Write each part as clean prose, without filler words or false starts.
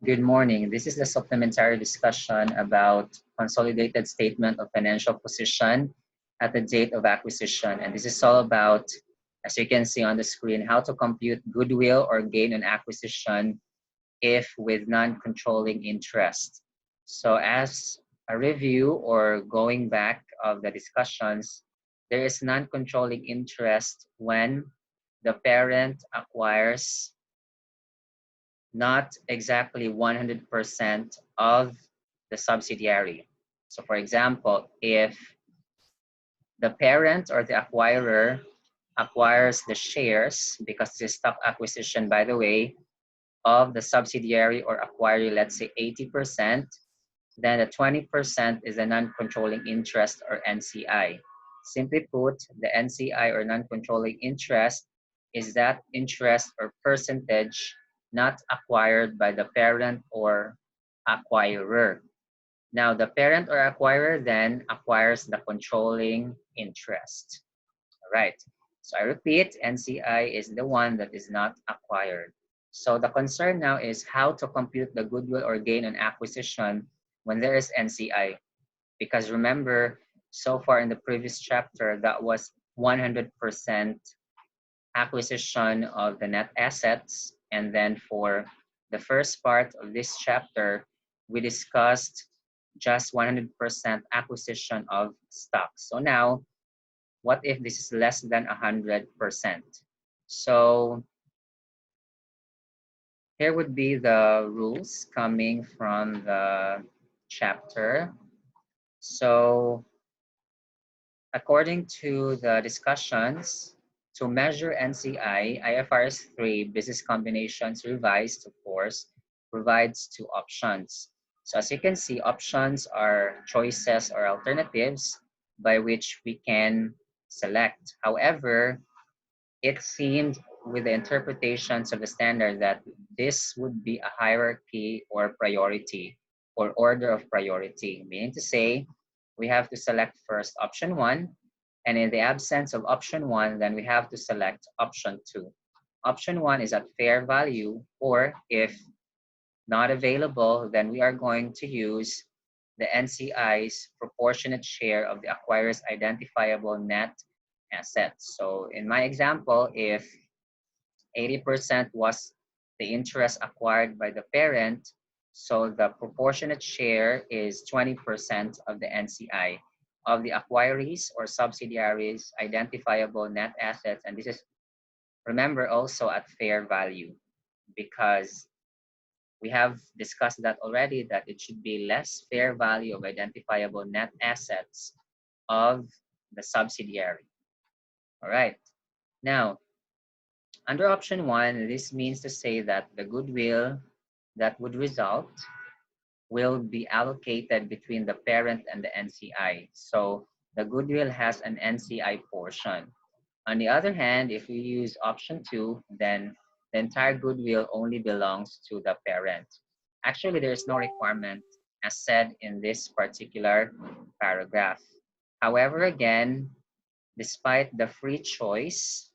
Good morning. This is the supplementary discussion about consolidated statement of financial position at the date of acquisition. And this is all about, as you can see on the screen, how to compute goodwill or gain on acquisition if with non-controlling interest. So as a review or going back of the discussions, there is non-controlling interest when the parent acquires not exactly 100% of the subsidiary. So for example, if the parent or the acquirer acquires the shares, because this is stock acquisition, by the way, of the subsidiary or acquirer, let's say 80%, then the 20% is a non-controlling interest or NCI. Simply put, the NCI or non-controlling interest is that interest or percentage not acquired by the parent or acquirer. Now, the parent or acquirer then acquires the controlling interest. All right. So I repeat, NCI is the one that is not acquired. So the concern now is how to compute the goodwill or gain on acquisition when there is NCI. Because remember, so far in the previous chapter, that was 100% acquisition of the net assets. And then for the first part of this chapter, we discussed just 100% acquisition of stocks. So now, what if this is less than 100%? So here would be the rules coming from the chapter. So according to the discussions, to measure NCI, IFRS 3 Business Combinations Revised, of course, provides two options. So as you can see, options are choices or alternatives by which we can select. However, it seemed with the interpretations of the standard that this would be a hierarchy or priority or order of priority, meaning to say we have to select first option 1, and in the absence of option 1, then we have to select option 2. Option 1 is at fair value, or if not available, then we are going to use the NCI's proportionate share of the acquirer's identifiable net assets. So in my example, if 80% was the interest acquired by the parent, so the proportionate share is 20% of the NCI of the acquirees or subsidiaries identifiable net assets. And this is, remember, also at fair value, because we have discussed that already, that it should be less fair value of identifiable net assets of the subsidiary. All right. Now, under option 1, this means to say that the goodwill that would result will be allocated between the parent and the NCI. So the goodwill has an NCI portion. On the other hand, if we use option 2, then the entire goodwill only belongs to the parent. Actually, there is no requirement as said in this particular paragraph. However, again, despite the free choice,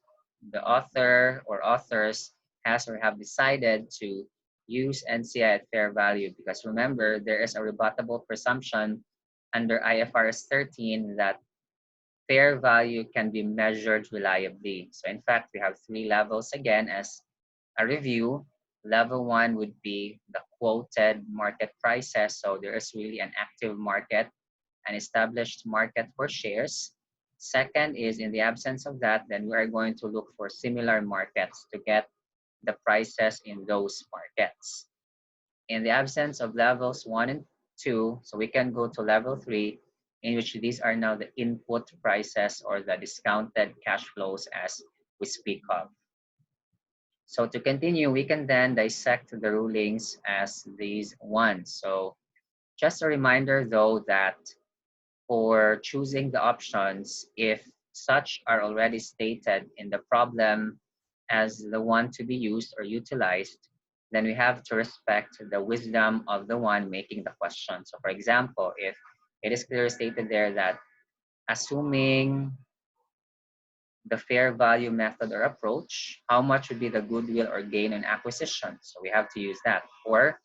the author or authors has or have decided to use NCI at fair value, because remember, there is a rebuttable presumption under IFRS 13 that fair value can be measured reliably. So in fact, we have 3 levels again as a review. Level 1 would be the quoted market prices. So there is really an active market, an established market for shares. Second is, in the absence of that, then we are going to look for similar markets to get the prices in those markets. In the absence of levels 1 and 2, so we can go to level 3, in which these are now the input prices or the discounted cash flows as we speak of. So to continue, we can then dissect the rulings as these ones. So just a reminder though that for choosing the options, if such are already stated in the problem as the one to be used or utilized, then we have to respect the wisdom of the one making the question. So for example, if it is clearly stated there that assuming the fair value method or approach, how much would be the goodwill or gain on acquisition? So we have to use that. Or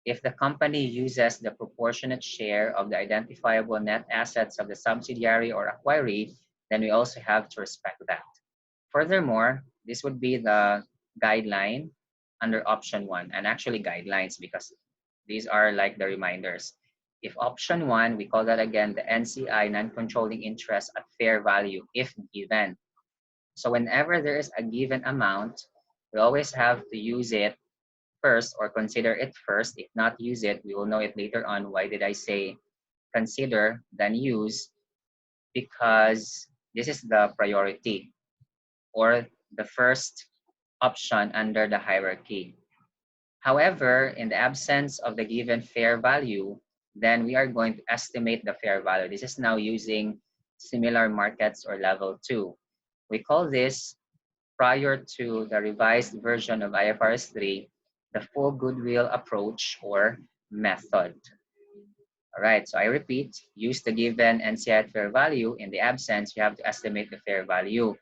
If the company uses the proportionate share of the identifiable net assets of the subsidiary or acquiree, then we also have to respect that. Furthermore, this would be the guideline under option 1, and actually guidelines because these are like the reminders. If option 1, we call that again the NCI, non-controlling interest at fair value, if given. So whenever there is a given amount, we always have to use it first or consider it first. If not use it, we will know it later on. Why did I say consider than use? Because this is the priority or the first option under the hierarchy. However, in the absence of the given fair value, then we are going to estimate the fair value. This is now using similar markets or level 2. We call this, prior to the revised version of IFRS 3, the full goodwill approach or method. All right, so I repeat, use the given NCI at fair value. In the absence, you have to estimate the fair value.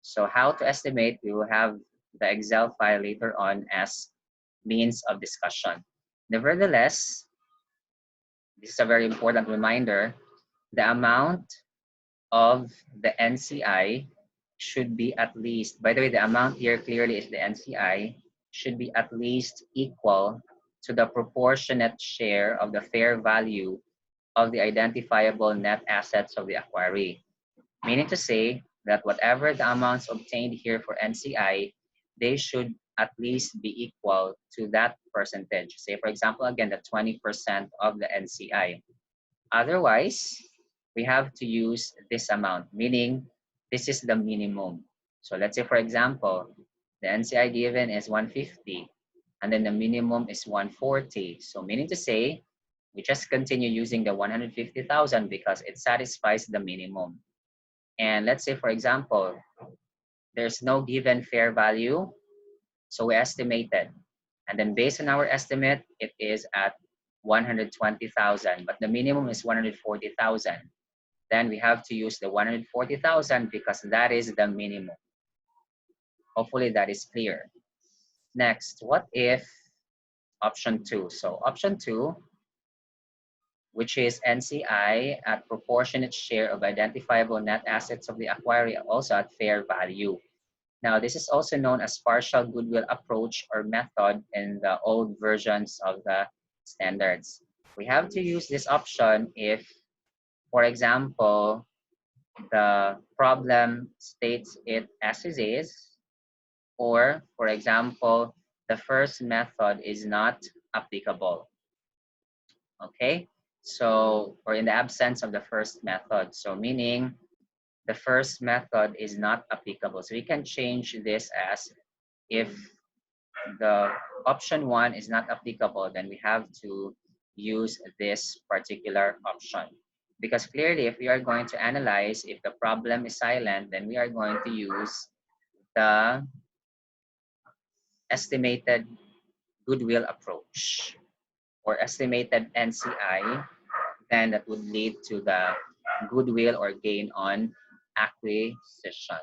So how to estimate, we will have the Excel file later on as means of discussion. Nevertheless, this is a very important reminder, the amount of the NCI should be at least, by the way, the amount here clearly is the NCI, should be at least equal to the proportionate share of the fair value of the identifiable net assets of the acquiree. Meaning to say that whatever the amounts obtained here for NCI, they should at least be equal to that percentage. Say, for example, again, the 20% of the NCI. Otherwise, we have to use this amount, meaning this is the minimum. So let's say, for example, the NCI given is 150, and then the minimum is 140. So meaning to say, we just continue using the 150,000 because it satisfies the minimum. And let's say, for example, there's no given fair value, so we estimated. And then based on our estimate, it is at 120,000, but the minimum is 140,000. Then we have to use the 140,000 because that is the minimum. Hopefully that is clear. Next, what if option 2? So option 2, which is NCI at proportionate share of identifiable net assets of the acquiree, also at fair value. Now, this is also known as partial goodwill approach or method in the old versions of the standards. We have to use this option if, for example, the problem states it as it is, or, for example, the first method is not applicable. Okay? So, or in the absence of the first method. So, meaning the first method is not applicable. So we can change this as if the option 1 is not applicable, then we have to use this particular option. Because clearly, if we are going to analyze if the problem is silent, then we are going to use the estimated goodwill approach or estimated NCI, then that would lead to the goodwill or gain on acquisition.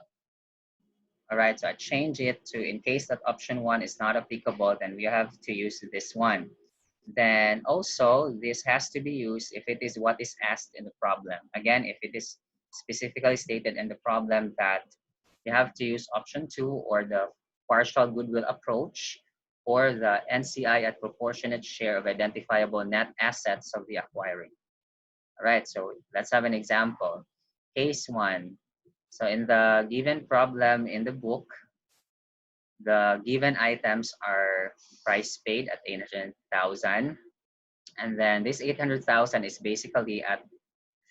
All right, so I change it to, in case that option 1 is not applicable, then we have to use this one. Then also, this has to be used if it is what is asked in the problem. Again, if it is specifically stated in the problem that you have to use option 2 or the partial goodwill approach or the NCI at proportionate share of identifiable net assets of the acquiring. All right, so let's have an example. Case 1. So in the given problem in the book, the given items are price paid at 800,000. And then this 800,000 is basically at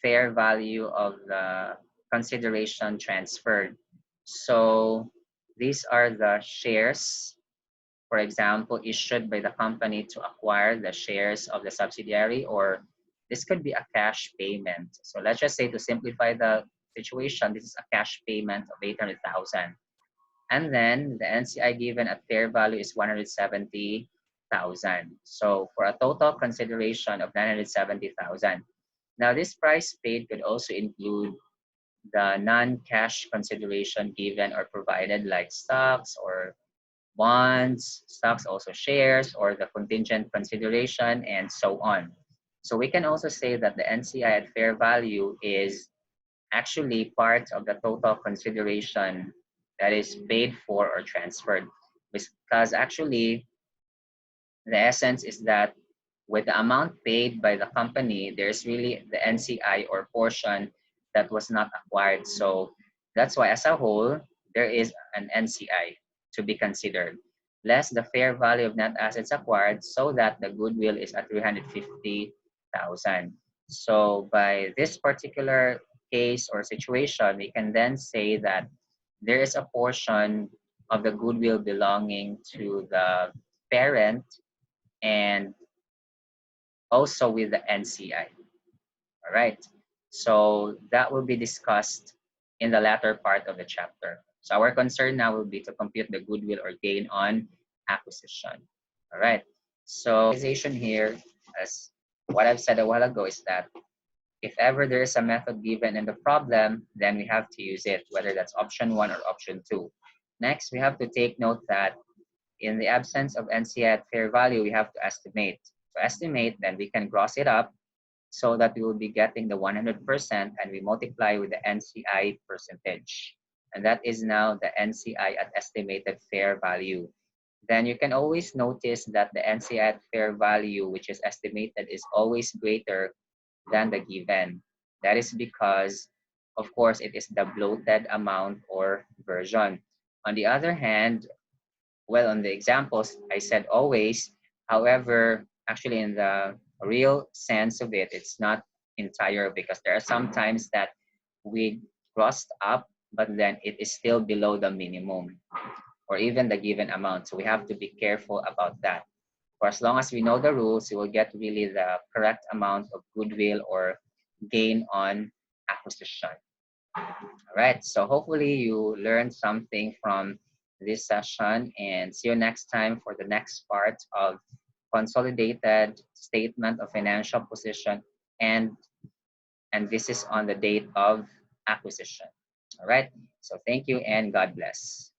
fair value of the consideration transferred. So these are the shares, for example, issued by the company to acquire the shares of the subsidiary, or this could be a cash payment. So let's just say, to simplify the situation, this is a cash payment of 800,000. And then the NCI given at fair value is 170,000. So for a total consideration of 970,000. Now this price paid could also include the non-cash consideration given or provided, like stocks or bonds, stocks, also shares, or the contingent consideration, and so on. So we can also say that the NCI at fair value is actually part of the total consideration that is paid for or transferred. Because actually, the essence is that with the amount paid by the company, there's really the NCI or portion that was not acquired. So that's why, as a whole, there is an NCI to be considered, less the fair value of net assets acquired, so that the goodwill is at 350,000. So by this particular case or situation, we can then say that there is a portion of the goodwill belonging to the parent and also with the NCI. All right. So that will be discussed in the latter part of the chapter. So our concern now will be to compute the goodwill or gain on acquisition. All right. So here, as what I've said a while ago, is that if ever there is a method given in the problem, then we have to use it, whether that's option 1 or option 2. Next, we have to take note that in the absence of NCI at fair value, we have to estimate. To estimate, then we can gross it up so that we will be getting the 100% and we multiply with the NCI percentage. And that is now the NCI at estimated fair value. Then you can always notice that the NCI at fair value, which is estimated, is always greater than the given. That is because, of course, it is the bloated amount or version. On the other hand, well, on the examples, I said always. However, actually, in the real sense of it, it's not entire because there are some times that we crossed up, but then it is still below the minimum or even the given amount. So we have to be careful about that. For as long as we know the rules, we will get really the correct amount of goodwill or gain on acquisition. All right, so hopefully you learned something from this session and see you next time for the next part of consolidated statement of financial position and this is on the date of acquisition. All right, so thank you and God bless.